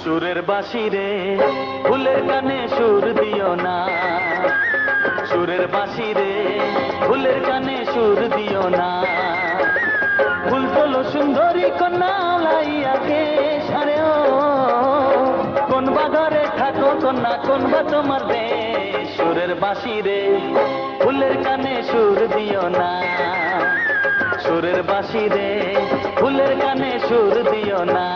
সুরের বাঁশি রে ফুলের কানে সুর দিও না, সুরের বাঁশি রে ফুলের কানে সুর দিও না। ফুল তোলো সুন্দরী কন্যা লাইয়াকে সারে, ও কোন বা ঘরে থাকো কন্যা, কোন বা তোমার দেশ। সুরের বাঁশি রে ফুলের কানে সুর দিও না, সুরের বাঁশি রে ফুলের কানে সুর দিও না।